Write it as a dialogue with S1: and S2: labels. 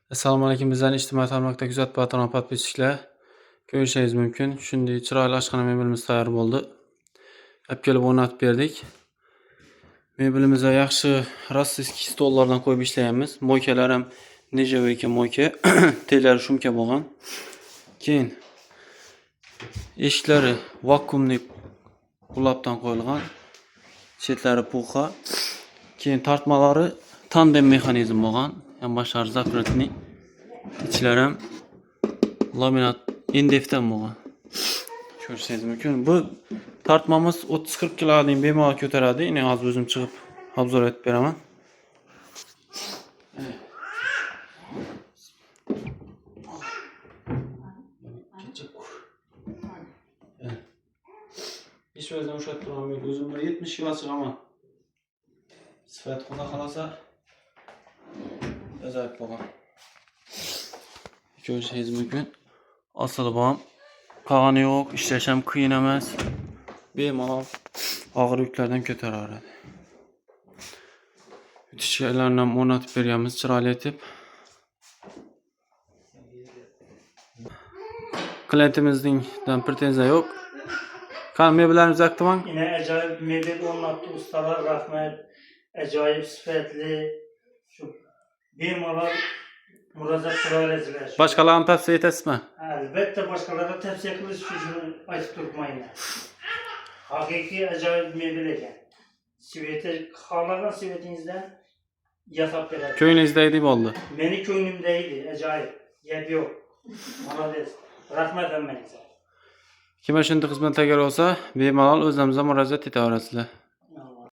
S1: Assalomu alaykum. Bizlarni ijtimoiy tarmoqda kuzatib o'tirgan podpischilar ko'rishingiz mumkin. Shunday chiroyli oshxona mebelimiz tayyor bo'ldi. Olib kelib o'rnatib berdik. Mebelimizga yaxshi rossiyskiy stollardan qo'yib ishlaymiz. Moykalar ham nejavoyga moyka, tellar shumka bo'lgan. Keyin eshiklari vakuumli qulobdan qo'yilgan. Chetlari puxa. Keyin tortmalari tandem mexanizm bo'lgan. Yonboshlari zakryotniy. İçlari ham laminat indefdan bo'lgan. Ko'rishingiz mumkin. Bu tortmamiz 30-40 kilodan bemalol ko'taradi. Yine hozir o'zim chiqib obzor etib beraman. Ish o'zim ushlab turaman. O'zim 70 kilo chiqaman. Sifat xudo xolasa ajoyib bo'lgan. Ko'rishingiz mumkin. Asli bu ham qog'oni yo'q, ishlash ham qiyin emas. Bemalol og'ir yuklardan ko'taraveradi. Yutishlarni ham o'rnatib berganmiz, chiroyli etib. Klientimizdan pretenziya yo'q. Qani mebellarimiz aktimang.
S2: Yine ajoyib mebel o'rnatdi ustalar, rahmat. Ajoyib sifatli. Shu bemalol murojaat qilaverasizlar.
S1: Boshqalarni tavsiya etasizmi?
S2: Albatta boshqalarga tavsiya qilish uchun aytib turmayman. Haqiqiy ajoyib mebel ekan. Sveti xohlagan svetingizdan yasab beradi.
S1: Ko'nglingizdagidek bo'ldi.
S2: Meni ko'nglimda edi, ajoyib. Gap yo'q. Молодец. Rahmat hammaga.
S1: Kim shunday xizmat tayyor bo'lsa, bemalol o'zimizga murojaat etaverasizlar.